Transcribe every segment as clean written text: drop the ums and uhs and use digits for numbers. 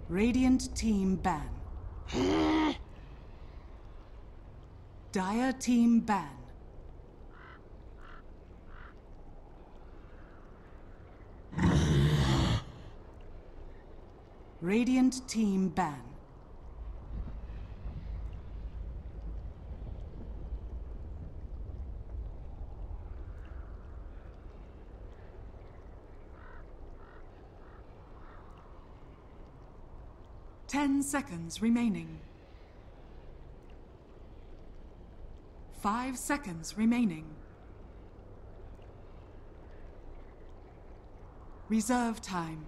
Radiant team ban. Dire team ban. Radiant team ban. Ten seconds remaining. 5 seconds remaining. Reserve time.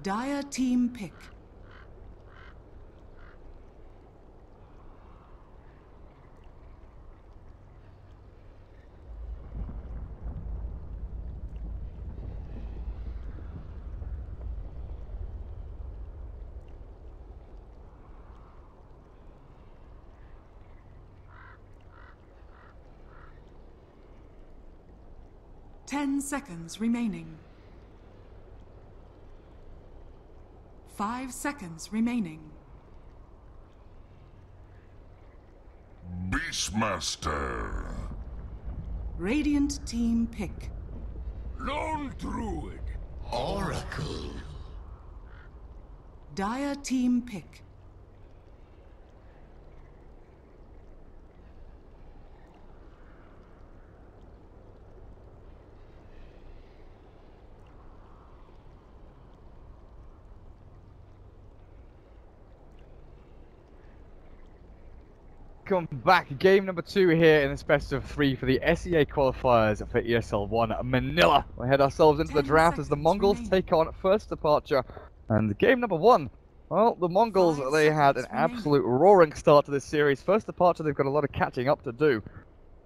Dire team pick. Ten seconds remaining. 5 seconds remaining. Beastmaster. Radiant team pick. Lone Druid. Oracle. Dire team pick. Welcome back. Game number 2 here in this best of 3 for the SEA qualifiers for ESL One Manila. We head ourselves into the draft as the Mongols take on First Departure. And game number 1. Well, the Mongols, they had an absolute roaring start to this series. First Departure, they've got a lot of catching up to do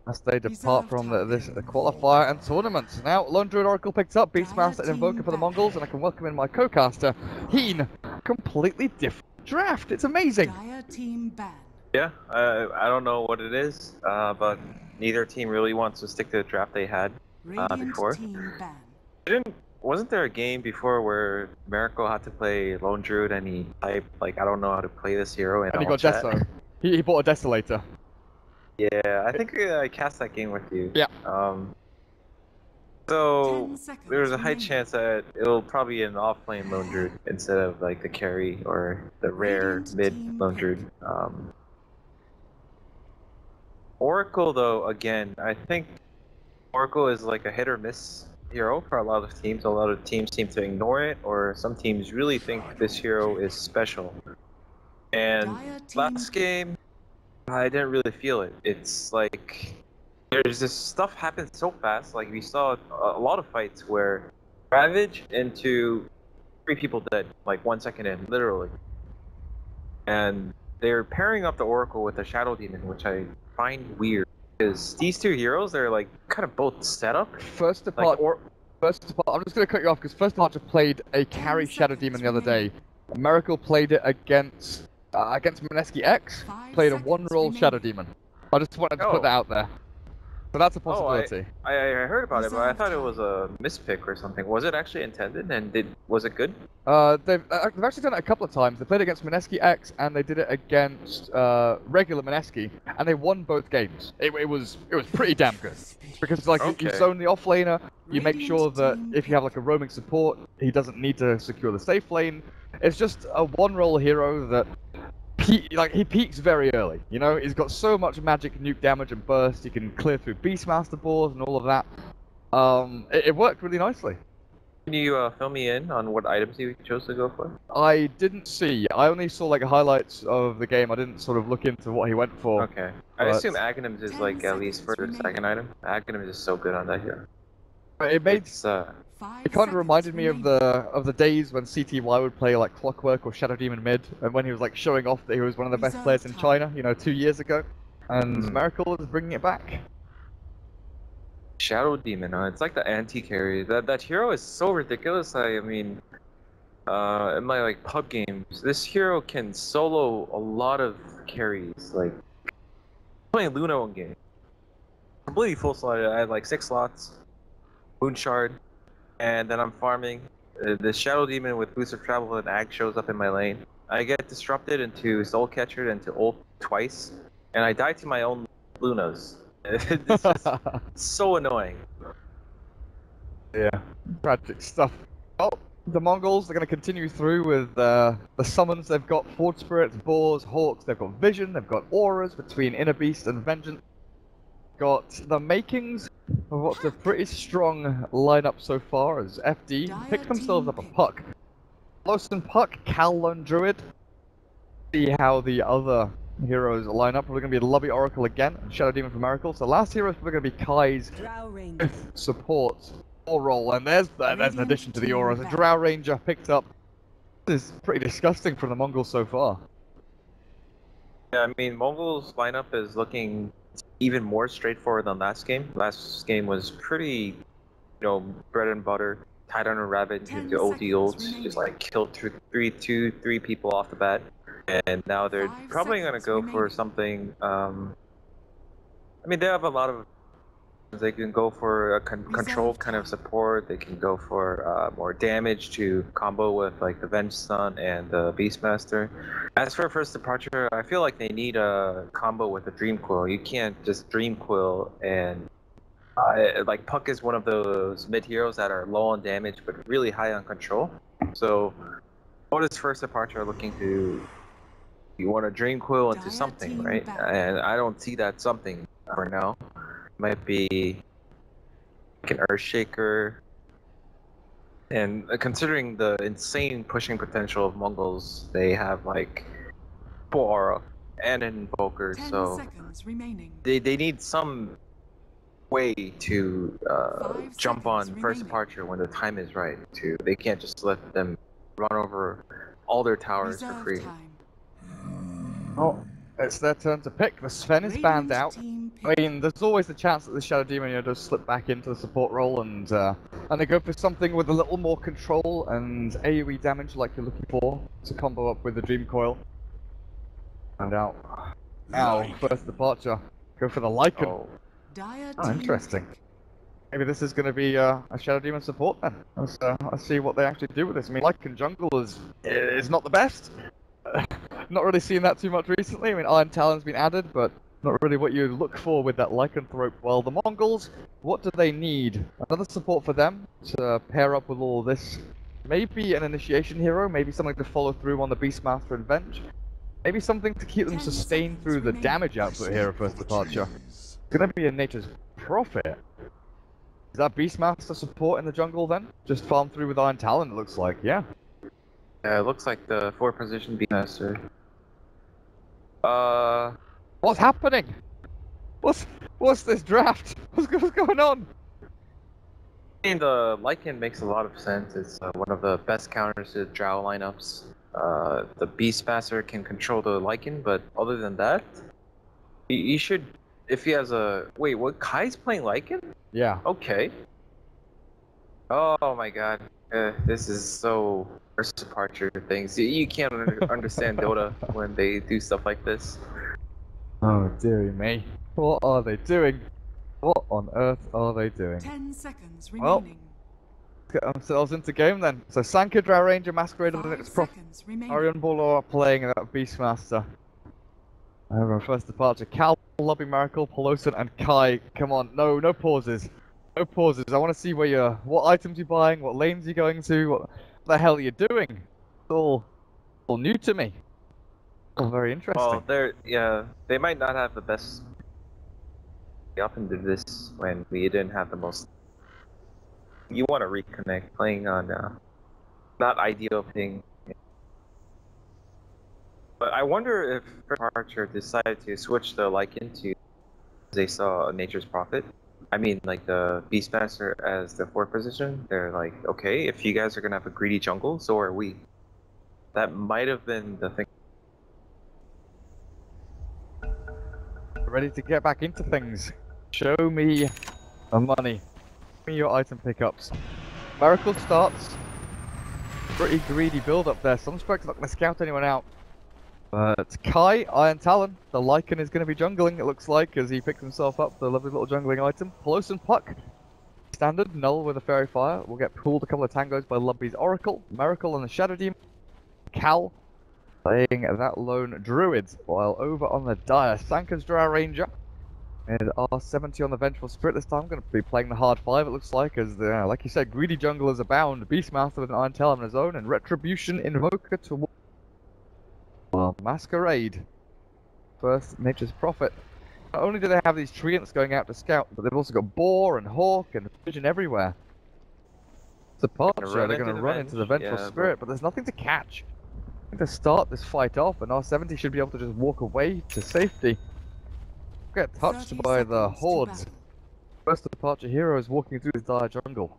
as they depart from this qualifier and tournament. Now, Lone Druid Oracle picks up Beastmaster and Invoker for the Mongols, and I can welcome in my co-caster, Heen. Completely different draft. It's amazing. Dire team ban. Yeah, I don't know what it is, but neither team really wants to stick to the draft they had before. Team ban. Wasn't there a game before where Miracle had to play Lone Druid and he typed, like, I don't know how to play this hero, and he got Deso. He bought a Desolator. Yeah, I think I cast that game with you. Yeah. So there's a high chance that it'll probably be an off-lane Lone Druid instead of like the carry or the rare mid Lone Druid. Oracle, though, again, I think Oracle is like a hit or miss hero for a lot of teams. A lot of teams seem to ignore it, or some teams really think this hero is special. And last game, I didn't really feel it. It's like there's this stuff happens so fast. Like we saw a lot of fights where Ravage into 3 people dead, like 1 second in, literally. And they're pairing up the Oracle with the Shadow Demon, which I find weird. Because these 2 heroes, they're like kind of both set up. First Departure, I'm just going to cut you off because First Departure played a carry Shadow Demon the other day. Miracle played it against Mineski X, played a 1-roll Shadow Demon. I just wanted to put that out there. So that's a possibility. I heard about it, but I thought it was a mispick or something. Was it actually intended, and was it good? They've actually done it a couple of times. They played against Mineski X, and they did it against regular Mineski, and they won both games. It was pretty damn good. Because like you zone the offlaner, you make sure that if you have like a roaming support, he doesn't need to secure the safe lane. It's just a 1-roll hero that he peaks very early, you know. He's got so much magic, nuke damage, and burst. He can clear through Beastmaster boards and all of that. It worked really nicely. Can you fill me in on what items you chose to go for? I didn't see. I only saw like highlights of the game. I didn't sort of look into what he went for. Okay. I assume Aghanims is like at least for the second item. Aghanims is so good on that hero. It made it kind of reminded me of the days when CTY would play like Clockwork or Shadow Demon mid, and when he was like showing off that he was one of the best players in China, you know, 2 years ago. And Miracle is bringing it back. Shadow Demon, it's like the anti-carry. That hero is so ridiculous. I mean, in my like pub games, this hero can solo a lot of carries. Like playing Luna one game, completely full slotted. I had like 6 slots, Moon Shard, and then I'm farming. The Shadow Demon with Boost of Travel and Ag shows up in my lane. I get disrupted into Soul Catcher and to ult twice, and I die to my own Lunas. It's just so annoying. Yeah, tragic stuff. Well, the Mongols are going to continue through with the summons. They've got Forge Spirits, Boars, Hawks, they've got Vision, they've got Auras between Inner Beast and Vengeance. Got the makings of what's a pretty strong lineup so far as FD picked themselves up a Puck. Close and Puck, Cal Lone Druid. See how the other heroes line up. We're going to be Lobby Oracle again, and Shadow Demon for Miracle. So last hero is probably going to be Kai's support or role, and there's an addition to the auras. A Drow Ranger picked up. This is pretty disgusting from the Mongols so far. Yeah, I mean, Mongol's lineup is looking even more straightforward than last game. Last game was pretty, bread and butter. Tied on a rabbit into OD ults, just like killed three people off the bat. And now they're probably going to go for something. I mean, they have a lot of. They can go for a control kind of support. They can go for more damage to combo with like the Venge Sun and the Beastmaster. As for First Departure, I feel like they need a combo with a Dream Quill. You can't just Dream Quill and like Puck is one of those mid heroes that are low on damage but really high on control. So, what is First Departure looking to? You want to Dream Quill into something, right? And I don't see that something for now. Might be like an Earthshaker. And considering the insane pushing potential of Mongolz, they have like Aura and an Invoker, so they need some way to jump on First Departure when the time is right. They can't just let them run over all their towers for free. Oh, it's their turn to pick. The Sven is banned out. I mean, there's always the chance that the Shadow Demon does slip back into the support role, and they go for something with a little more control and AoE damage like you're looking for to combo up with the Dream Coil. And out. Now, First Departure. Go for the Lycan. Oh, interesting. Maybe this is going to be a Shadow Demon support then. Let's see what they actually do with this. I mean, Lycan jungle is not the best. Not really seen that too much recently. I mean, Iron Talon's been added, but not really what you look for with that Lycanthrope. Well, the Mongols, what do they need? Another support for them to pair up with all this. Maybe an initiation hero, maybe something to follow through on the Beastmaster and Venge. Maybe something to keep them sustained through the damage output here at First Departure. It's gonna be in Nature's Prophet. Is that Beastmaster support in the jungle then? Just farm through with Iron Talon, it looks like, yeah. Yeah, it looks like the 4-position Beastmaster. What's happening? What's this draft? What's going on? I mean, the Lycan makes a lot of sense. It's one of the best counters to Drow lineups. The Beastmaster can control the Lycan, but other than that, he should. If he has a wait, what? Kai's playing Lycan? Yeah. Okay. Oh my God, this is so First Departure things. You can't understand Dota when they do stuff like this. Oh dearie me. What are they doing? What on earth are they doing? 10 seconds remaining. Well, let's get themselves into game then. So Sanka, Drow Ranger, Masquerade, and the next Prophet. Orion Bolo are playing that Beastmaster. Over on First Departure, Cal, Lobby Miracle, Peloton, and Kai. Come on, no pauses. No pauses. I want to see what items you're buying, what lanes you're going to, what the hell you're doing. It's all new to me. Oh, very interesting. Well, they might not have the best. We often did this when we didn't have the most. You want to reconnect, playing on not ideal thing. But I wonder if Archer decided to switch the Lycan to they saw Nature's Prophet. I mean, like the Beastmaster as the 4th position. They're like, okay, if you guys are gonna have a greedy jungle, so are we. That might have been the thing. Ready to get back into things. Show me And money. Give me your item pickups. Miracle starts. Pretty greedy build up there. Sunspec's not going to scout anyone out. But Kai, Iron Talon, the Lycan is going to be jungling, it looks like, as he picks himself up the lovely little jungling item. Pelosin Puck, standard, Null with a Fairy Fire, will get pulled a couple of tangos by Lubby's Oracle, Miracle and the Shadow Demon, Cal playing that lone Druid, while over on the Dire, Sanka's Drow Ranger, and R70 on the Vengeful Spirit this time. Going to be playing the hard 5 it looks like, as the, like you said, greedy junglers abound, Beastmaster with an Iron Talon of his own, and Retribution Invoker to well, Masquerade, first Nature's Prophet. Not only do they have these treants going out to scout, but they've also got Boar and Hawk and Vision everywhere. It's a partner, they're going to run into the Vengeful Spirit, but there's nothing to catch. To start this fight off, and R70 should be able to just walk away to safety. Get touched by the hordes. First departure hero is walking through his dire jungle.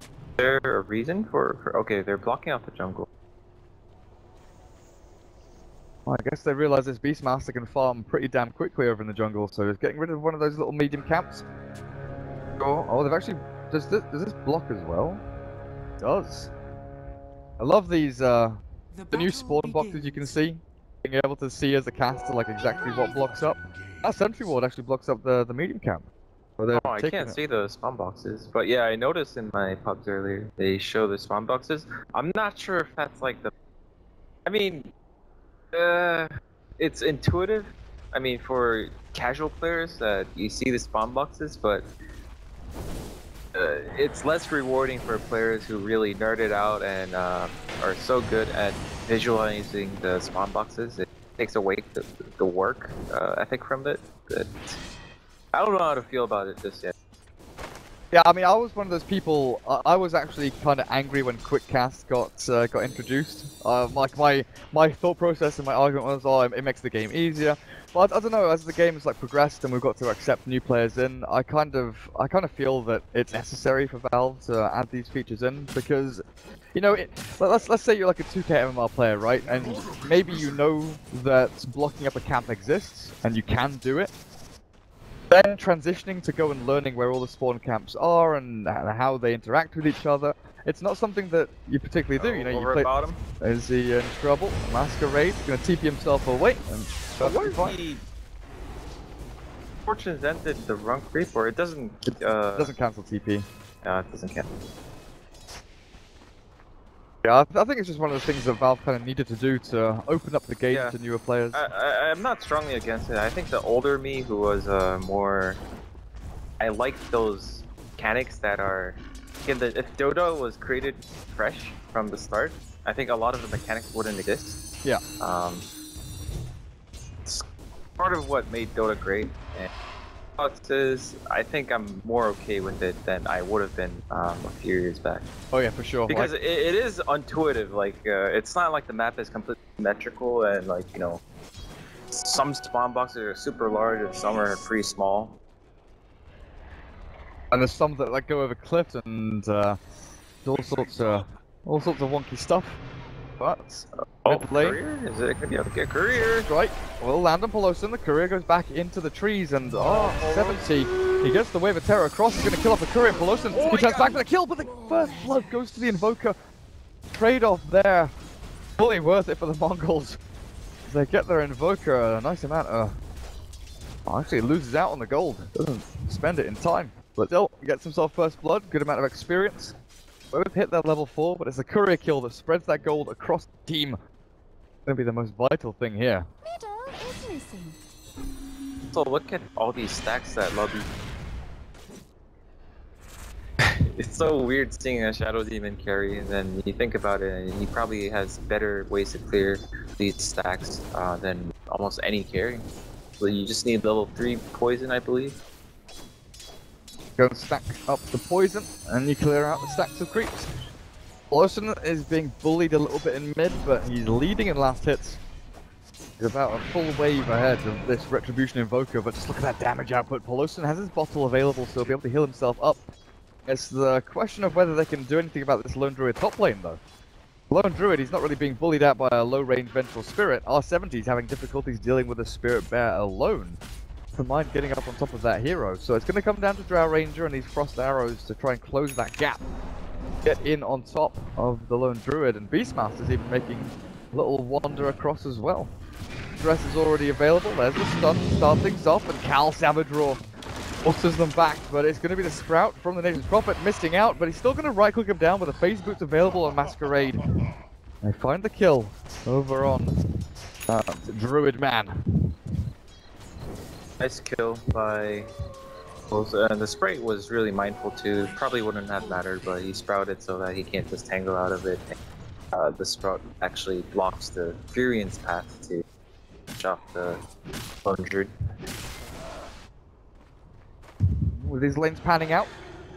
Is there a reason for okay, they're blocking out the jungle. Well, I guess they realize this Beastmaster can farm pretty damn quickly over in the jungle, so it's getting rid of one of those little medium camps. Oh, they've actually... Does this block as well? It does. I love these, the new spawn boxes you can see. Being able to see as a caster, like, exactly what blocks up. That Sentry Ward actually blocks up the medium camp. Oh, I can't see the spawn boxes, but yeah, I noticed in my pubs earlier, they show the spawn boxes. I'm not sure if that's like the... I mean, it's intuitive. I mean, for casual players, you see the spawn boxes, but it's less rewarding for players who really nerd it out and are so good at visualizing the spawn boxes. It takes away the work ethic from it. But I don't know how to feel about it just yet. Yeah, I mean, I was one of those people. I was actually kind of angry when Quick Cast got introduced. Like my thought process and my argument was, oh, it makes the game easier. But I don't know. As the game has like progressed and we've got to accept new players in, I kind of feel that it's necessary for Valve to add these features in because, you know, let's say you're like a 2K MMR player, right? And maybe you know that blocking up a camp exists and you can do it. Then transitioning to go and learning where all the spawn camps are and how they interact with each other, it's not something that you particularly do. You know, you play. Bottom. Is he in trouble? Masquerade going to TP himself away and fine. Fortune's ended the wrong creep, or it doesn't. It doesn't cancel TP. It doesn't cancel. Yeah, I think it's just one of the things that Valve kind of needed to do to open up the game to newer players. I'm not strongly against it. I think the older me, who was more... I like those mechanics that are... If Dota was created fresh from the start, I think a lot of the mechanics wouldn't exist. Yeah. It's part of what made Dota great. And I think I'm more okay with it than I would have been a few years back. Oh yeah, for sure. Because it is intuitive. Like it's not like the map is completely symmetrical and like, you know, some spawn boxes are super large and some are pretty small. And there's some that like go over cliffs and all sorts of wonky stuff. But courier? Is it gonna be able to get courier? Right, well, land on Pelosin, the courier goes back into the trees and 70. He gets the wave of terror across, he's gonna kill off the courier. Pelosin, he turns back for the kill, but the first blood goes to the invoker. Trade-off there, fully worth it for the Mongols. They get their invoker a nice amount of... actually loses out on the gold, doesn't spend it in time. But still, he gets himself first blood, good amount of experience. Both hit their level 4, but it's the courier kill that spreads that gold across the team. Gonna be the most vital thing here. Middle is missing. So look at all these stacks that Lobby. It's so weird seeing a Shadow Demon carry, and then you think about it, and he probably has better ways to clear these stacks than almost any carry. So you just need level 3 poison, I believe. Go and stack up the poison, and you clear out the stacks of creeps. Pelosin is being bullied a little bit in mid, but he's leading in last hits. He's about a full wave ahead of this Retribution Invoker, but just look at that damage output. Pelosin has his bottle available, so he'll be able to heal himself up. It's the question of whether they can do anything about this Lone Druid top lane, though. Lone Druid, he's not really being bullied out by a low-range Vengeful Spirit. R70's having difficulties dealing with a Spirit Bear alone. For mind getting up on top of that hero. So it's going to come down to Drow Ranger and these Frost Arrows to try and close that gap. Get in on top of the Lone Druid, and Beastmaster's even making a little wander across as well. Dress is already available, there's the stun to start things off, and Cal Savage Roar forces them back, but it's going to be the Sprout from the Nation's Prophet missing out, but he's still going to right-click him down with the Phase Boots available on Masquerade. They find the kill over on Druid Man. Nice kill by Mongolz, and the spray was really mindful too. Probably wouldn't have mattered, but he sprouted so that he can't just tangle out of it. The sprout actually blocks the Furian's path to chop the Lone Druid. With his lanes panning out,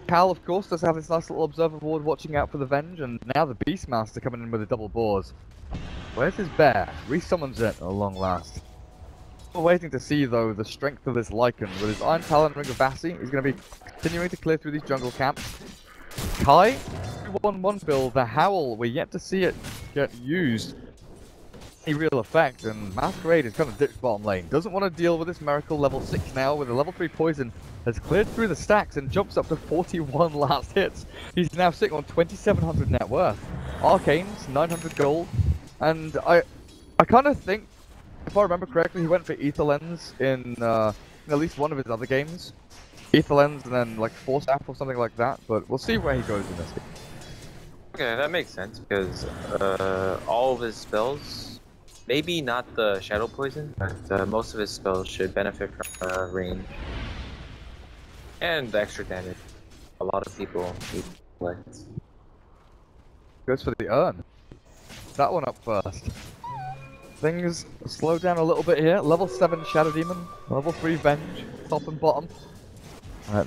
Cal, of course, does have this nice little observer ward watching out for the Venge, and now the Beastmaster coming in with the double boars. Where's his bear? Resummons it at long last. We're waiting to see, though, the strength of this Lycan. With his Iron Talon Ring of Vassie, he's going to be continuing to clear through these jungle camps. Kai, 2-1-1 build, the Howl, we're yet to see it get used. Any real effect, and Masquerade is kind of ditched bottom lane. Doesn't want to deal with this Miracle level 6 now, with a level 3 poison. Has cleared through the stacks and jumps up to 41 last hits. He's now sitting on 2,700 net worth. Arcanes, 900 gold. And I kind of think, if I remember correctly, he went for Ether Lens in at least one of his other games. Ether Lens and then like Force Staff or something like that, but we'll see where he goes in this game. Okay, that makes sense, because all of his spells, maybe not the Shadow Poison, but most of his spells should benefit from range. And the extra damage. A lot of people need to collect. Goes for the urn. That one up first. Things slow down a little bit here. Level 7 Shadow Demon, level 3 Venge, top and bottom.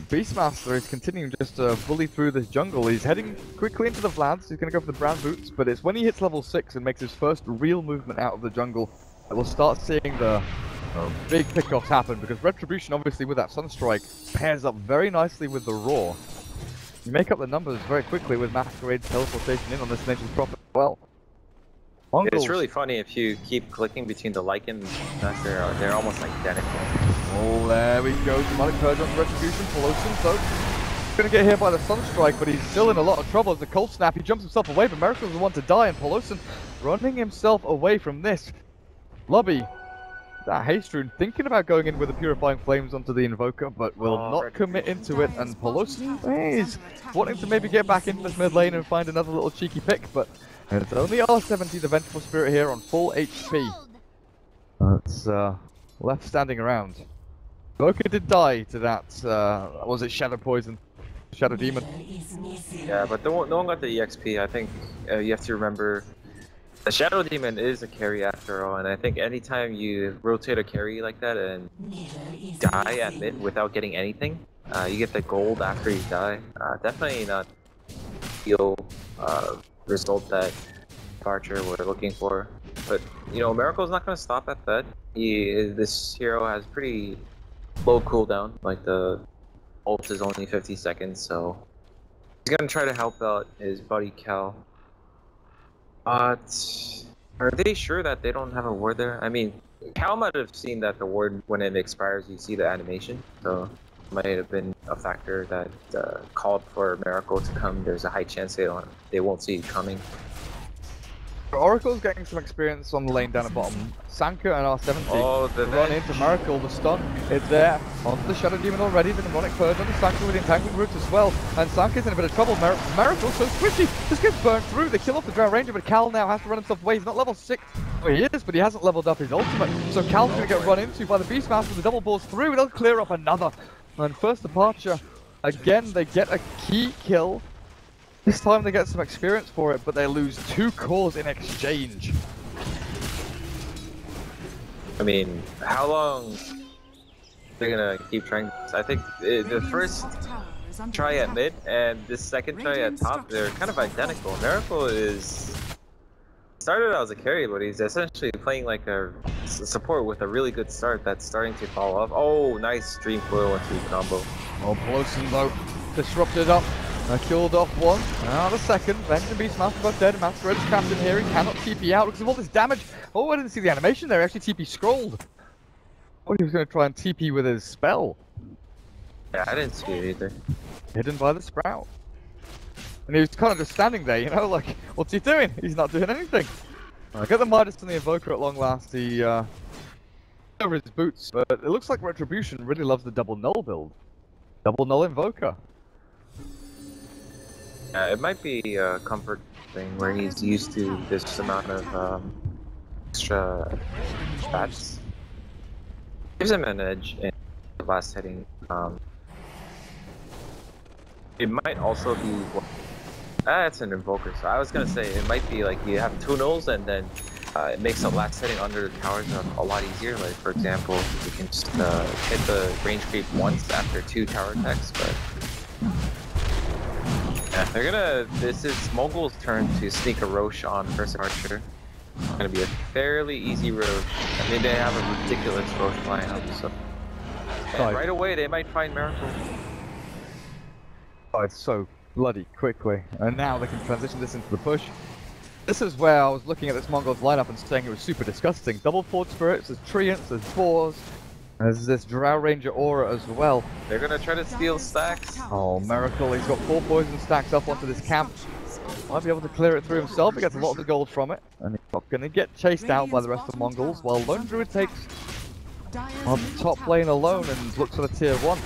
Beastmaster is continuing just to bully through this jungle. He's heading quickly into the Vlads. He's going to go for the brown boots, but it's when he hits level 6 and makes his first real movement out of the jungle that we'll start seeing the big pickoffs happen, because Retribution, obviously, with that Sunstrike, pairs up very nicely with the Roar. You make up the numbers very quickly with Masquerade's teleportation in on this Nation's Prophet as well. Mongolz. It's really funny if you keep clicking between the Lycan and they're almost like identical. Oh, there we go. Demonic Purge on Retribution. Pelosin, though, going to get hit by the Sunstrike, but he's still in a lot of trouble as the Cold Snap. He jumps himself away, but Miracle's the one to die, and Pelosin running himself away from this. Lobby. That Haste Rune thinking about going in with the Purifying Flames onto the Invoker, but will not commit into it, and Pelosin is wanting to maybe get back into this mid lane and find another little cheeky pick, but it's only R70, the Vengeful Spirit here on full HP. That's left standing around. Invoker did die to that, was it Shadow Poison? Shadow Demon? Yeah, but no one got the EXP. I think you have to remember the Shadow Demon is a carry after all, and I think anytime you rotate a carry like that and die at mid without getting anything, you get the gold after you die. Definitely not ideal result that Archer were looking for. But you know, Miracle's not going to stop at that. This hero has pretty low cooldown, like the ult is only 50 seconds, so he's going to try to help out his buddy Cal. But are they sure that they don't have a ward there? I mean, Cal might have seen that the ward, when it expires, you see the animation, so it might have been a factor that called for Miracle to come. There's a high chance they won't see it coming. Oracle's getting some experience on the lane down at bottom. Sanka and R70 the run into Miracle. The stun is there onto the Shadow Demon already. The Demonic Purge onto Sanka with the Entangling Roots as well. And Sanka's in a bit of trouble. Miracle so squishy. Just gets burned through. They kill off the Drow Ranger, but Cal now has to run himself away. He's not level 6. Well, he is, but he hasn't leveled up his ultimate. So Cal's going to get run into by the Beastmaster with the double balls through. They'll clear off another. And first departure. Again, they get a key kill. This time they get some experience for it, but they lose 2 cores in exchange. I mean, how long they're gonna keep trying? I think the first try at mid and this second try at top, they're kind of identical. Miracle started out as a carry, but he's essentially playing like a support with a really good start that's starting to fall off. Oh, nice Dream Coil into combo. Oh, Pelosi though, disrupted up. Killed off one, now the second. Vengeance and Beastmaster both dead. Masquerade's trapped in here. He cannot TP out because of all this damage. Oh, I didn't see the animation there. Actually, TP scrolled. Oh, he was going to try and TP with his spell. Yeah, I didn't see it either. Hidden by the sprout. And he was kind of just standing there, you know, like, what's he doing? He's not doing anything. Get the Midas and the Invoker at long last. He, over his boots, but it looks like Retribution really loves the double null build. Double null Invoker. Yeah, it might be a comfort thing where he's used to this amount of extra stats. Gives him an edge in the last hitting. It might also be. It's an Invoker, so I was gonna say it might be like you have two nulls and then it makes the last hitting under the towers a lot easier. Like for example, you can just hit the range creep once after 2 tower attacks, but yeah, they're gonna. This is Mongol's turn to sneak a Roche on first archer. It's gonna be a fairly easy Roche. I mean, they have a ridiculous Roche lineup, so and right away they might find Miracle. Oh, it's so bloody quickly, and now they can transition this into the push. This is where I was looking at this Mongolz lineup and saying it was super disgusting. Double Forge Spirits, there's Treants, there's Boars, there's this Drow Ranger Aura as well. They're gonna try to steal stacks. Oh, Miracle, he's got 4 poison stacks up onto this camp. Might be able to clear it through himself, he gets a lot of the gold from it. And he's not gonna get chased out by the rest of the Mongols, while Lone Druid takes on the top lane alone and looks for the tier 1.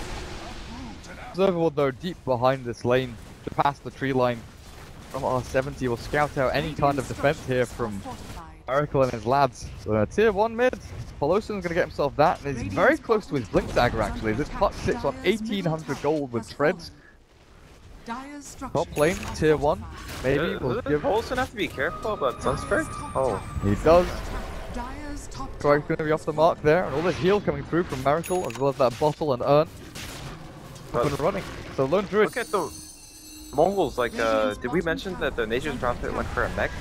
Observable though, deep behind this lane, to pass the tree line from R70 will scout out any kind of defense here from Miracle and his lads. So tier 1 mid, Poloson's gonna get himself that, and he's very close to his Blink Dagger actually. This putt sits on 1800 gold with spreads. Top lane, tier 1, maybe we'll give... Poloson have to be careful about Sunstrike? Oh. He does. Strike's gonna be off the mark there, and all this heal coming through from Miracle, as well as that bottle and urn. Up and running. So Lone Druid. Look at the Mongols, like, did we mention that the Nature's Prophet went for a mech?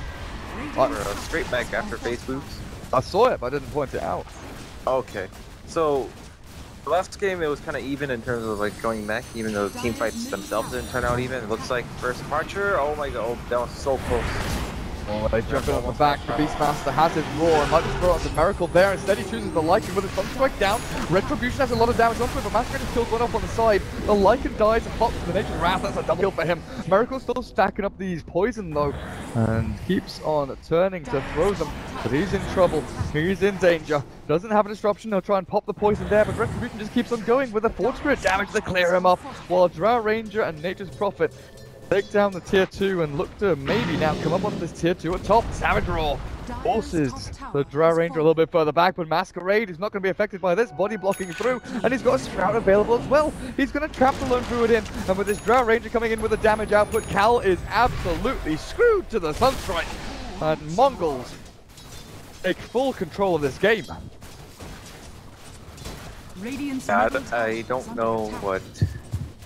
Or a straight mech after phase boots? I saw it, but I didn't point it out. Okay. So, the last game it was kind of even in terms of like going mech, even though the team fights themselves didn't turn out even. It looks like first departure, oh my god, that was so close. Oh, they jump in on the back. The Beastmaster has his roar and might just throw out the Miracle there. Instead, he chooses the Lycan with his Sunstrike down. Retribution has a lot of damage onto it, but Masquerade just kills one up on the side. The Lycan dies and pops the Nature's Wrath. That's a double kill for him. Miracle's still stacking up these poison though, and keeps on turning to throw them. But he's in trouble. He's in danger. Doesn't have a disruption. He'll try and pop the poison there, but Retribution just keeps on going with a Forge Spirit damage to clear him up, while Drow Ranger and Nature's Prophet take down the tier 2 and look to maybe now come up on this tier 2 at top. Savage Roar forces the Drow Ranger a little bit further back, but Masquerade is not going to be affected by this, body blocking through, and he's got a Sprout available as well. He's going to trap the Lone Druid in, and with this Drow Ranger coming in with a damage output, Cal is absolutely screwed to the Sunstrike, and Mongolz take full control of this game. I don't know what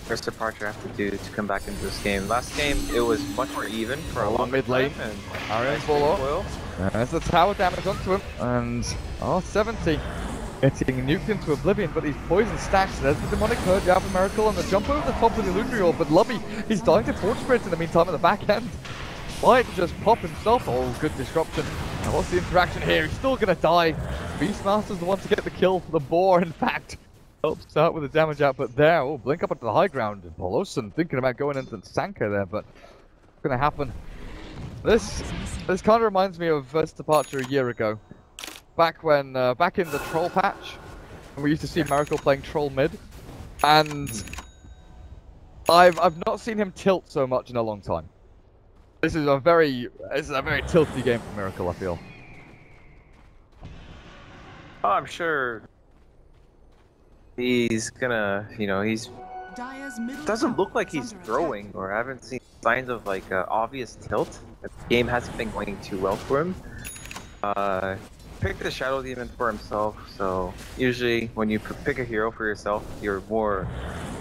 first departure have to do to come back into this game. Last game it was much more even for a long mid lane, and Arian's full off. There's the tower damage onto him, and R70 getting nuked into oblivion, but these poison stacks. There's the Demonic Purge out of Miracle, and the jump over the top of the Illusory Orb, but Lubby, he's dying to Forge Spirits in the meantime at the back end. Might just pop himself. Oh, good disruption. Now what's the interaction here? He's still gonna die. Beastmaster's the one to get the kill for the boar, in fact. Helps out with the damage output there. Oh, blink up onto the high ground. Poloson thinking about going into Sanka there, but what's gonna happen? This kind of reminds me of first departure a year ago. Back when, back in the troll patch, when we used to see Miracle playing troll mid, and I've not seen him tilt so much in a long time. This is a very tilty game for Miracle, I feel. Oh, I'm sure he's gonna, you know, doesn't look like he's throwing, or I haven't seen signs of like obvious tilt. The game hasn't been going too well for him. Picked the Shadow Demon for himself, so usually when you pick a hero for yourself, you're more...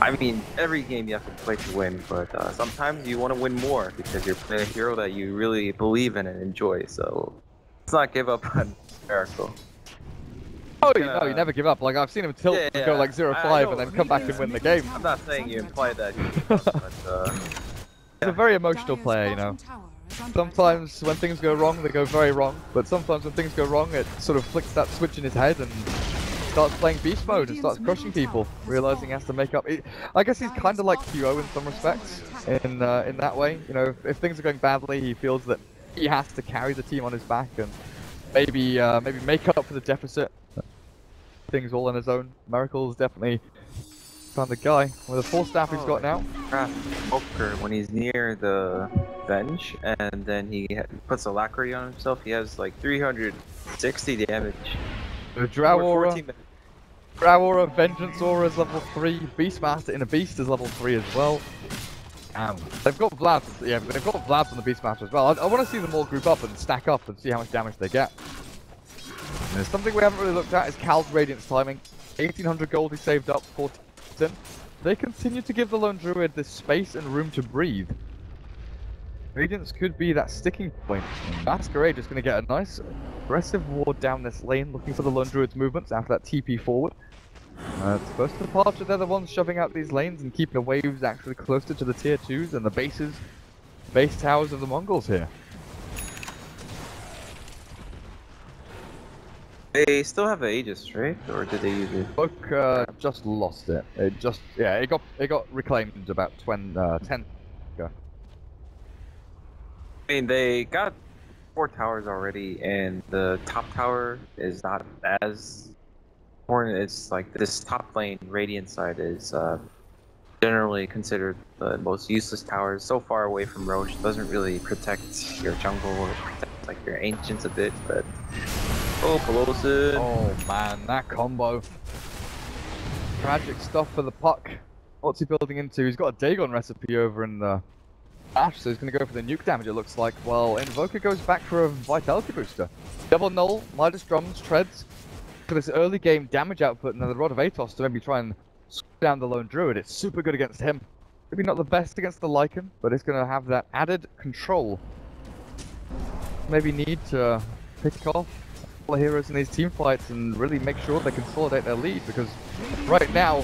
I mean, every game you have to play to win, but sometimes you want to win more because you're playing a hero that you really believe in and enjoy, so let's not give up on Miracle. Oh, you never give up. Like, I've seen him tilt and go like 0-5 and then come back and win the game. I'm not saying you imply that, but He's a very emotional player, you know. Sometimes when things go wrong, they go very wrong. But sometimes when things go wrong, it sort of flicks that switch in his head and starts playing beast mode and starts crushing people, realizing he has to make up. I guess he's kind of like QO in some respects, in that way. You know, if things are going badly, he feels that he has to carry the team on his back and maybe make up for the deficit. Things all on his own. Miracle's definitely found the guy with the 4 staff he's got now. Poker when he's near the bench, and then he puts a lacquery on himself. He has like 360 damage. The Drow Aura, Vengeance Aura is level 3, Beastmaster in a Beast is level 3 as well. They've got Vlad's, yeah, they've got Vlad's on the Beastmaster as well. I want to see them all group up and stack up and see how much damage they get. And there's something we haven't really looked at is Cal's Radiance timing. 1800 gold he saved up, 14. They continue to give the Lone Druid this space and room to breathe. Radiance could be that sticking point. Masquerade is going to get a nice aggressive ward down this lane, looking for the Lone Druid's movements after that TP forward. It's first departure, they're the ones shoving out these lanes and keeping the waves actually closer to the tier 2s and the base towers of the Mongols here. They still have the Aegis, right? Or did they use it? Book just lost it. It got reclaimed about 10 ago. I mean, they got 4 towers already, and the top tower is not as important. It's like this top lane, Radiant side, is generally considered the most useless tower. So far away from Roche, doesn't really protect your jungle or protect like your ancients a bit, but oh, Pelosi. Oh man, that combo. Tragic stuff for the puck. What's he building into? He's got a Dagon recipe over in the Ash, so he's going to go for the nuke damage, it looks like. Well, Invoker goes back for a Vitality booster. Double Null, Midas Drums, Treads for this early game damage output, and then the Rod of Atos to maybe try and slow down the Lone Druid. It's super good against him. Maybe not the best against the Lycan, but it's going to have that added control. Maybe need to pick off all the heroes in these team fights and really make sure they consolidate their lead, because right now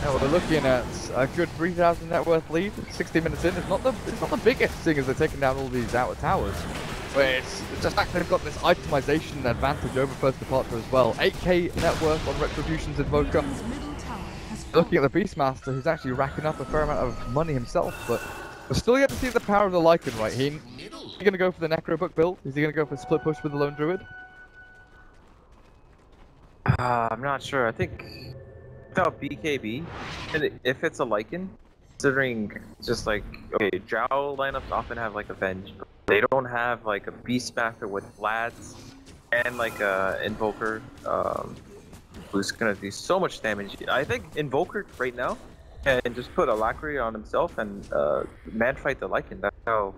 we're looking at a good 3,000 net worth lead. 60 minutes in, it's not the biggest thing as they're taking down all these outer towers, but it's just like they've got this itemization advantage over first departure as well. 8k net worth on Retribution's Invoker. Looking at the Beastmaster, who's actually racking up a fair amount of money himself, but we're still yet to see the power of the Lycan, right? Is he going to go for the Necro Book build? Is he going to go for split push with the Lone Druid? I'm not sure. I think without BKB, and if it's a Lycan, considering just like, okay, Drow lineups often have like a Venge, but they don't have like a Beastmaster with Vlad's and like a Invoker who's gonna do so much damage. I think Invoker right now can just put a lacquery on himself and man fight the Lycan. That's how.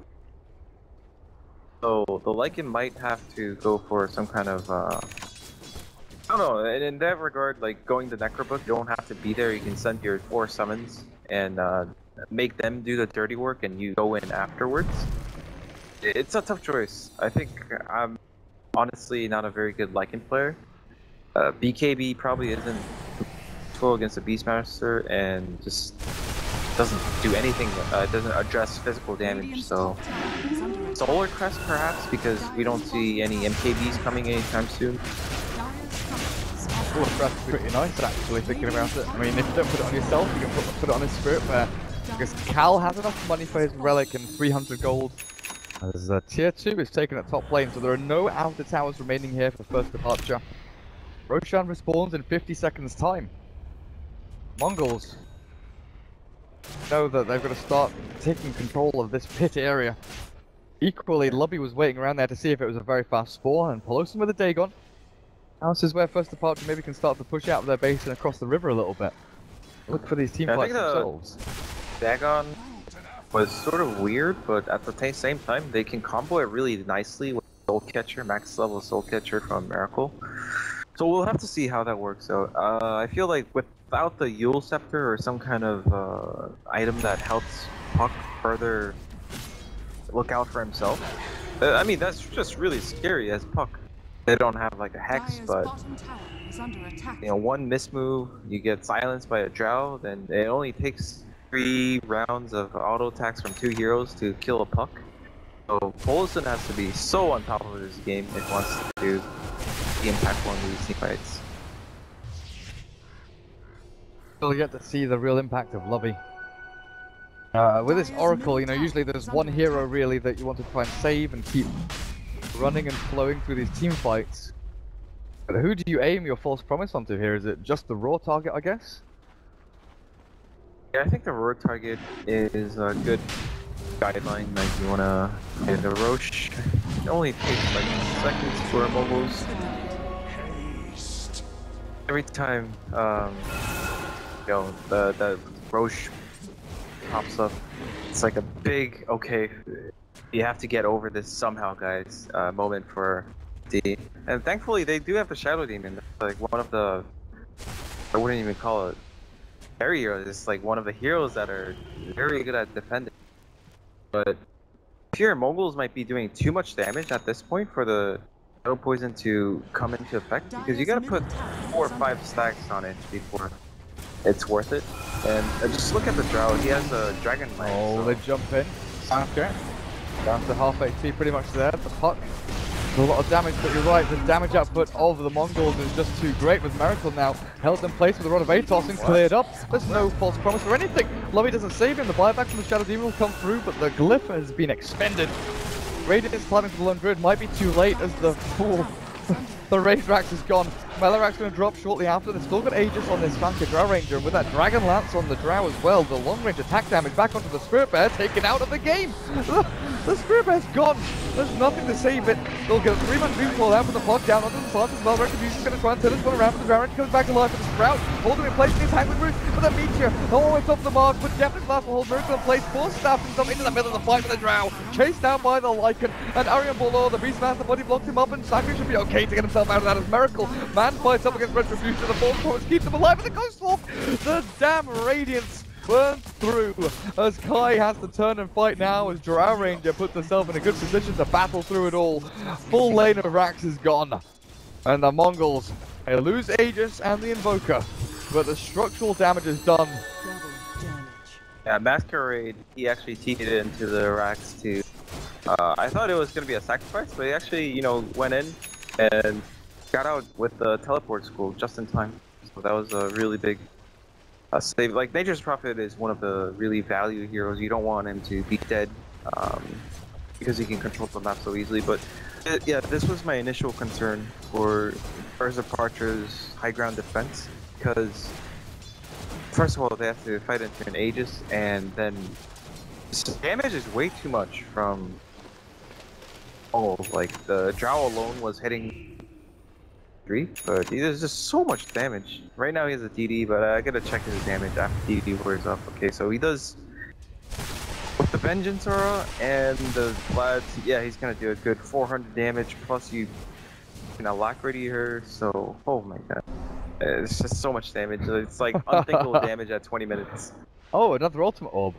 So the Lycan might have to go for some kind of I don't know, and in that regard, like going to Necrobook, you don't have to be there. You can send your 4 summons and make them do the dirty work, and you go in afterwards. It's a tough choice. I think I'm honestly not a very good Lycan player. BKB probably isn't full against a Beastmaster, and just doesn't do anything. Doesn't address physical damage. So Solar Crest perhaps, because we don't see any MKBs coming anytime soon. Solar Crest is pretty nice, actually, thinking about it. I mean, if you don't put it on yourself, you can put it on his Spirit, where I guess Cal has enough money for his Relic and 300 gold. As tier 2 is taken at top lane, so there are no outer towers remaining here for first departure. Roshan respawns in 50 seconds time. Mongolz know that they've got to start taking control of this pit area. Equally, Lubby was waiting around there to see if it was a very fast spawn, and Pelosi with a Dagon. Now this is where first departure maybe can start to push out of their base and across the river a little bit. Look for these team fights themselves. Dagon was sort of weird, but at the same time, they can combo it really nicely with Soul Catcher, max level Soul Catcher from Miracle. So we'll have to see how that works out. I feel like without the Yule Scepter or some kind of item that helps Puck further look out for himself, I mean, that's just really scary as Puck. They don't have like a Hex, but you know, one mismove, you get silenced by a Drow, then it only takes 3 rounds of auto attacks from 2 heroes to kill a puck. So Polson has to be so on top of his game if he wants to be impactful in these team fights. We'll get to see the real impact of Lovey. With this Oracle, you know, usually there's one hero really that you want to try and save and keep running and flowing through these team fights. But who do you aim your false promise onto here? Is it just the raw target, I guess? Yeah, I think the raw target is a good guideline. Like you wanna hit the Roche. It only takes like seconds for Mongolz. Every time you know the Roche pops up, it's like a big okay. You have to get over this somehow, guys. Moment for D. And thankfully, they do have the Shadow Demon. That's like one of the, I wouldn't even call it barrier. It's like one of the heroes that are very good at defending. But here, Mongolz might be doing too much damage at this point for the Shadow Poison to come into effect because you gotta put 4 or 5 stacks on it before it's worth it. And just look at the Drow. He has a Dragon Lance. Oh, so they jump in. Okay. Down to half HP, pretty much there. The puck. A lot of damage, but you're right, the damage output of the Mongolz is just too great with Miracle now held in place with the Rod of Atos and cleared up. There's no false promise or anything. Lovey doesn't save him, the buyback from the Shadow Demon will come through, but the Glyph has been expended. Radiance climbing to the Lone Druid might be too late as the the Razorax is gone. Melarax going to drop shortly after. They've still got Aegis on this Slanka Drow Ranger, and with that Dragon Lance on the Drow as well, the long range attack damage back onto the Spirit Bear, taken out of the game. The Spirit Bear's gone. There's nothing to save it. They'll get a 3-man dream fall out from the pod down onto the slant as well. Retribution's going to try and turn this one around, but the Drow Ranger comes back alive for the Sprout, holding in place in his Hangman Root, but the Meteor almost off the mark, but definitely Glass will hold Miracle in place, force staff himself into the middle of the fight with the Drow, chased down by the Lycan, and Arian Bolor, the Beastmaster body blocks him up, and Saki should be okay to get himself out of that as Miracle. Man fights up against Retribution, the false promise keeps him alive, and the Ghost Wolf, the damn Radiance burns through as Kai has to turn and fight now as Drow Ranger puts herself in a good position to battle through it all. Full lane of Rax is gone, and the Mongolz, they lose Aegis and the Invoker, but the structural damage is done. Yeah, Masquerade, he actually teed it into the Rax to, I thought it was going to be a sacrifice, but he actually, you know, went in and got out with the teleport school just in time. So that was a really big save. Like, Nature's Prophet is one of the really valued heroes. You don't want him to be dead because he can control the map so easily. But yeah, this was my initial concern for Urza Parcher's high ground defense, because first of all, they have to fight into an Aegis, and then damage is way too much from like the Drow alone was hitting 3, but there's just so much damage. Right now he has a DD, but I gotta check his damage after DD wears off. Okay, so he does with the Vengeance Aura and the Vlads, yeah, he's gonna do a good 400 damage, plus you can Alacrity her, so oh my god. It's just so much damage. It's like unthinkable damage at 20 minutes. Oh, another Ultimate Orb.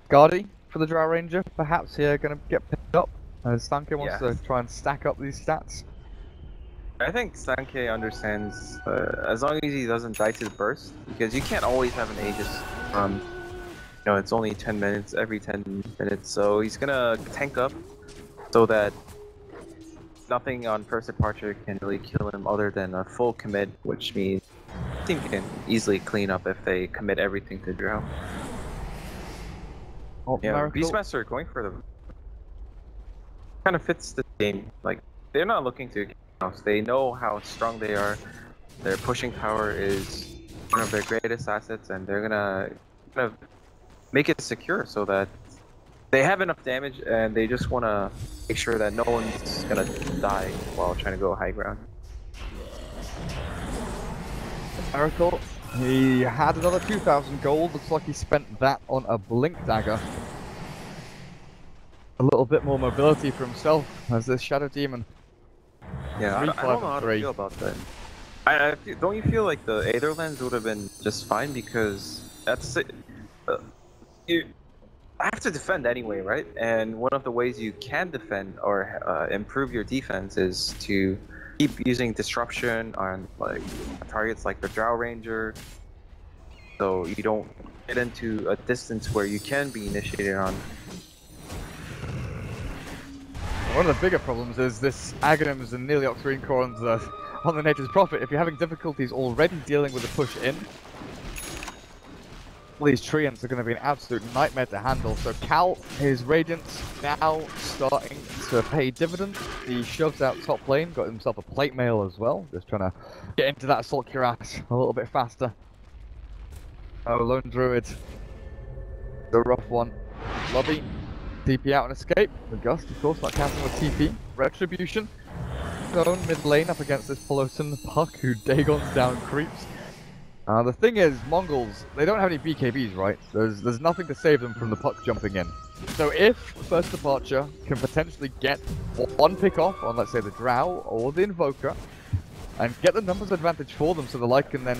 Guardy for the Drow Ranger, perhaps here gonna get picked up as Stanke wants to try and stack up these stats. I think Stanke understands, as long as he doesn't die to the burst, because you can't always have an Aegis you know, it's only 10 minutes, every 10 minutes, so he's gonna tank up so that nothing on First Departure can really kill him other than a full commit, which means the team can easily clean up if they commit everything to Drow. Oh, yeah, Miracle. Beastmaster going for the kind of fits the game. Like, they're not looking to get house. They know how strong they are. Their pushing power is one of their greatest assets, and they're gonna kind of make it secure so that they have enough damage, and they just want to make sure that no one's gonna die while trying to go high ground. Miracle, he had another 2,000 gold. Looks like he spent that on a Blink Dagger. A little bit more mobility for himself as this Shadow Demon. Yeah, I don't know how to feel about that. Don't you feel like the Aether Lens would have been just fine, because that's it. You have to defend anyway, right? And one of the ways you can defend or improve your defense is to keep using disruption on like targets like the Drow Ranger, so you don't get into a distance where you can be initiated on. One of the bigger problems is this Aghanims and nearly Green Core on the Nature's Prophet. If you're having difficulties already dealing with the push in, these Treants are going to be an absolute nightmare to handle. So Cal, his Radiance now starting to pay dividends. He shoves out top lane, got himself a plate mail as well. Just trying to get into that Assault Cuirass a little bit faster. Oh, Lone Druid. The rough one. Lobby. TP out and escape. The Gust, of course, not counting with TP. Retribution. Zone mid lane up against this Peloton Puck who Dagon's down creeps. The thing is, Mongolz, they don't have any BKBs, right? There's nothing to save them from the Puck jumping in. So if First Departure can potentially get one pick off on, let's say, the Drow or the Invoker, and get the numbers advantage for them so the Lycan then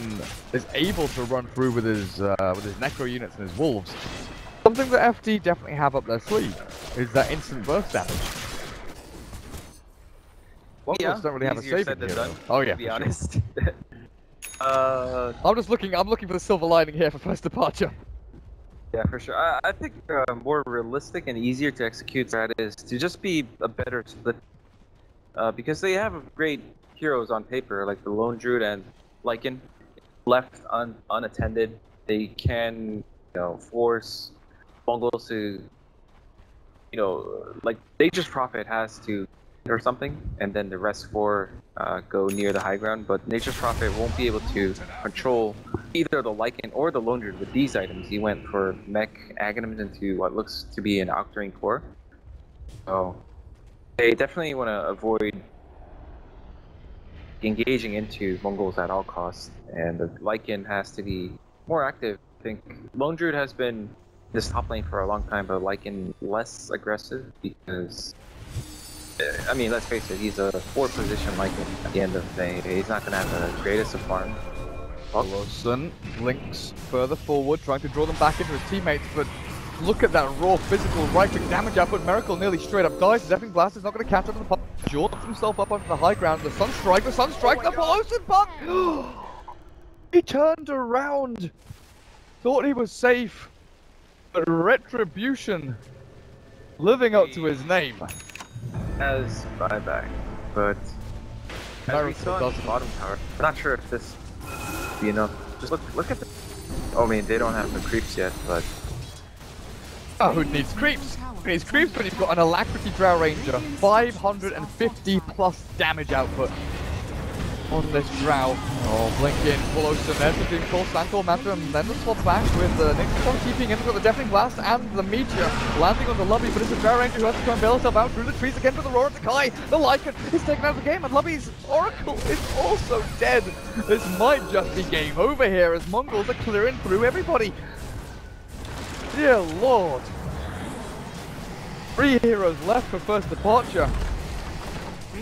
is able to run through with his Necro units and his Wolves, something that FD definitely have up their sleeve is that instant burst damage. Yeah, don't really have a easier save said than here, done, though. Oh yeah, to be for sure. honest. I'm looking for the silver lining here for First Departure. Yeah, for sure. I think more realistic and easier to execute that is to just be a better split. Because they have great heroes on paper, like the Lone Druid and Lycan, left unattended. They can, force Mongolz to, like Nature's Prophet has to or something, and then the rest four go near the high ground. But Nature's Prophet won't be able to control either the Lycan or the Lone Druid with these items. He went for mech Aghanims into what looks to be an Octarine core. So they definitely want to avoid engaging into Mongolz at all costs, and the Lycan has to be more active. I think Lone Druid has been this top lane for a long time, but Lycan less aggressive because, I mean, let's face it, he's a 4 position Lycan at the end of the day. He's not going to have the greatest of farm. Wilson links further forward, trying to draw them back into his teammates, but look at that raw physical right-click damage output. Miracle nearly straight up dies. Deafening Blast is not going to catch up to the puck. Jorts himself up onto the high ground. The Sunstrike, the Peloton Puck! He turned around, thought he was safe, but Retribution, living up to his name, Has buyback, but as we saw in the bottom tower, I'm not sure if this will be enough. Just look at the. Oh, I mean, they don't have the creeps yet, but. Oh, who needs creeps? Who needs creeps when you've got an Alacrity Drow Ranger, 550 plus damage output on this Drow. Oh, Blinking, Peloton there between full Sancor Manta, and then the swap back with the Nature's Prophet keeping in. We've got the Deafening Blast and the Meteor landing on the Lobby, but it's a Drow Ranger who has to try and bail himself out through the trees again with the Roar of the Kai. The Lycan is taken out of the game, and Lobby's Oracle is also dead. This might just be game over here as Mongols are clearing through everybody. Dear Lord. 3 heroes left for First Departure.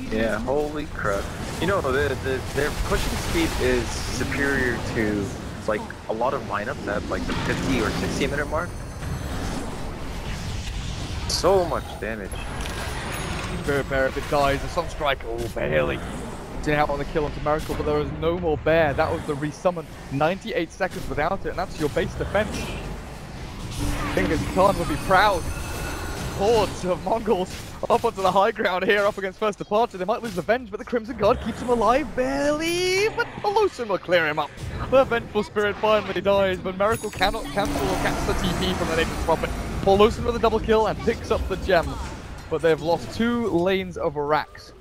Yeah, holy crap. Their pushing speed is superior to, like, a lot of lineups at, like, the 50 or 60 minute mark. So much damage. Spirit Bear, if it dies, the Sunstrike, oh, barely. Getting out on the kill onto Miracle, but there is no more Bear. That was the resummon. 98 seconds without it, and that's your base defense. Genghis Khan would be proud. Hordes of Mongols up onto the high ground here, up against First Departure. They might lose the Venge, but the Crimson Guard keeps him alive, barely. But Peloton will clear him up. The Vengeful Spirit finally dies, but Miracle cannot cancel or catch the TP from the Nature's Prophet. Peloton with a double kill and picks up the gem, but they've lost 2 lanes of racks.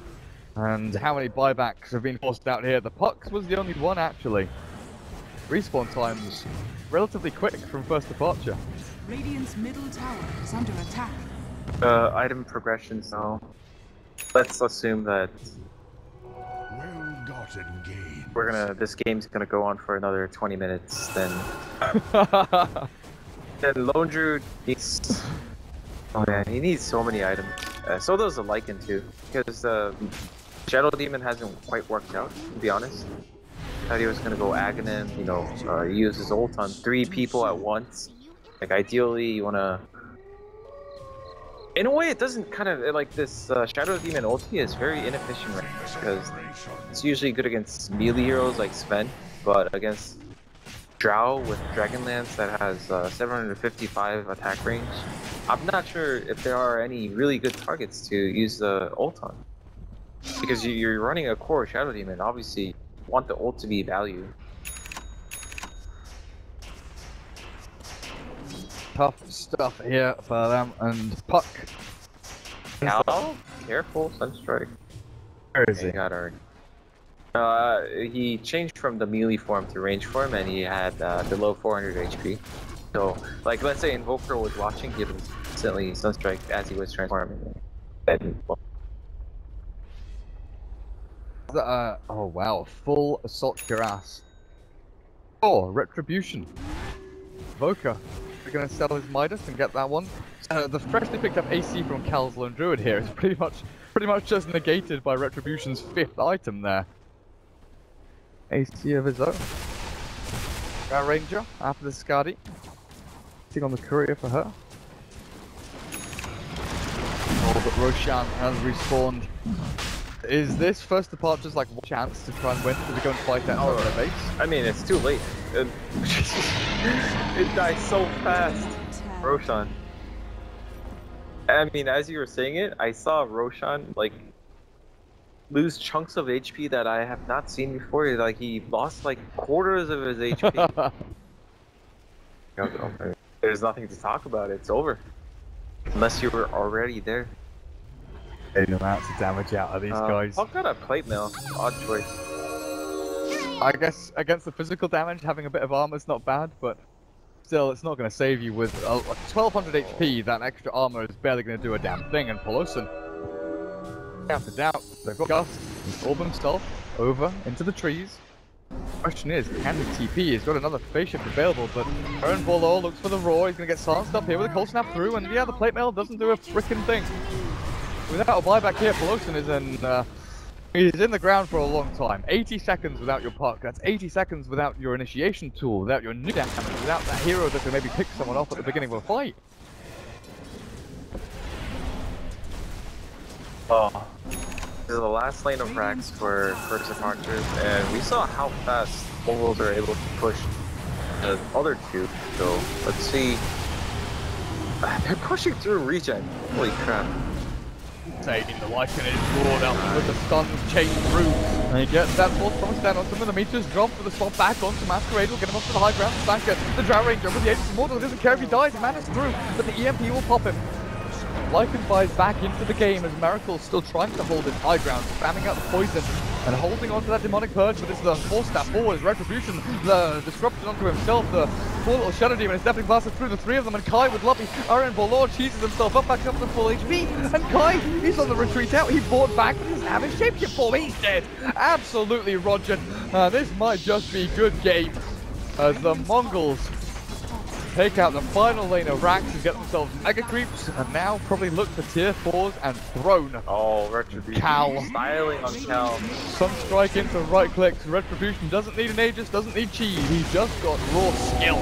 And how many buybacks have been forced out here? The Pucks was the only one, actually. Respawn times relatively quick from First Departure. Radiant's middle tower is under attack. Item progression, so let's assume that Well-gotten gains. this game's gonna go on for another 20 minutes, then Lone Druid needs, oh man, he needs so many items. So does the Lycan too, because Shadow Demon hasn't quite worked out, to be honest. Thought he was gonna go Aghanim, use his ult on 3 people at once. Like, ideally you wanna, in a way, it doesn't kind of, like, this Shadow Demon ulti is very inefficient right now, because it's usually good against melee heroes like Sven, but against Drow with Dragonlance that has 755 attack range. I'm not sure if there are any really good targets to use the ult on. Because you're running a core Shadow Demon, obviously you want the ult to be value. Tough stuff here for them, and Puck. Cal, careful, Sunstrike. Where is he? Got already. He changed from the melee form to range form, and he had below 400 HP. So, like, let's say Invoker was watching, he would instantly Sunstrike as he was transforming. Oh wow, full assault cuirass. Oh, retribution. Voka. We're gonna sell his Midas and get that one. The freshly picked up AC from Cal's Lone Druid here is pretty much just negated by Retribution's 5th item there. AC of his own. Our Ranger after the Skadi. Sitting on the courier for her. Oh, but Roshan has respawned. Is this first departure's like one chance to try and win? Do we go and fight that on their base? I mean, it's too late. It dies so fast. Roshan. I mean, as you were saying it, I saw Roshan like lose chunks of HP that I have not seen before. Like he lost like quarters of his HP. There's nothing to talk about. It's over. Unless you were already there. Getting amounts of damage out of these guys. I've got a plate mail. Odd choice. I guess against the physical damage, having a bit of armor is not bad, but still, it's not going to save you with 1200 HP. That extra armor is barely going to do a damn thing. And Polosin, without a doubt, they've got Gust. He's orb himself over into the trees. Question is, can he TP? He's got another phase shift available, but Aaron Borlaug looks for the roar. He's going to get silenced up here with a cold snap through, and yeah, the plate mail doesn't do a freaking thing. Without a buyback here, Polosin is he's in the ground for a long time. 80 seconds without your puck. That's 80 seconds without your initiation tool, without your new damage, without that hero that can maybe pick someone off at the beginning of a fight. Oh. This is the last lane of frags for first departures, and we saw how fast Mongolz are able to push the other two. So let's see. They're pushing through regen. Holy crap. Taking the Lycan is roared out with the stuns chase through. And he gets that force promise down on some of the meters, drop for the swap back onto Masquerade, will get him up to the high ground. Sanka, the Drow Ranger with the Aegis Immortal, doesn't care if he dies, he manages through, but the EMP will pop him. Lycan buys back into the game as Miracle's still trying to hold his high ground, spamming out the poison and holding on to that demonic purge, but it's the force step forward, his retribution, the disruption onto himself, the full little Shadow Demon is definitely blasted through the three of them, and Kai with Luppy, Aaron Borlaug cheeses himself up back up to full HP, and Kai, he's on the retreat out, he fought back, but he doesn't have his shapeshift form, he's dead, absolutely rogered. This might just be good game, as the Mongolz take out the final lane of Rax and get themselves mega creeps, and now probably look for tier 4s and throne. Oh, Retribution. Cal. Styling on Cal. Sunstrike into right clicks. Retribution doesn't need an Aegis, doesn't need chi. He's just got raw skill.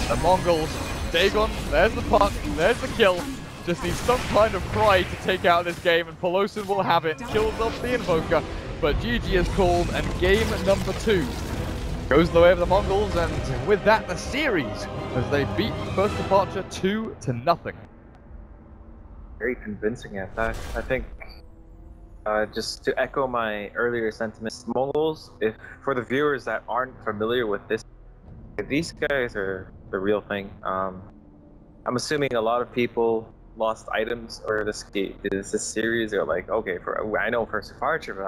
The Mongolz, Dagon, there's the puck, there's the kill. Just needs some kind of pride to take out this game, and Polosin will have it. Kills off the Invoker, but GG is called, and game number 2 goes the way of the Mongolz, and with that, the series, as they beat first departure 2-0. Very convincing at that. I think, just to echo my earlier sentiments, Mongolz, if for the viewers that aren't familiar with this, these guys are the real thing. I'm assuming a lot of people lost items or this series are like, okay, I know first departure, but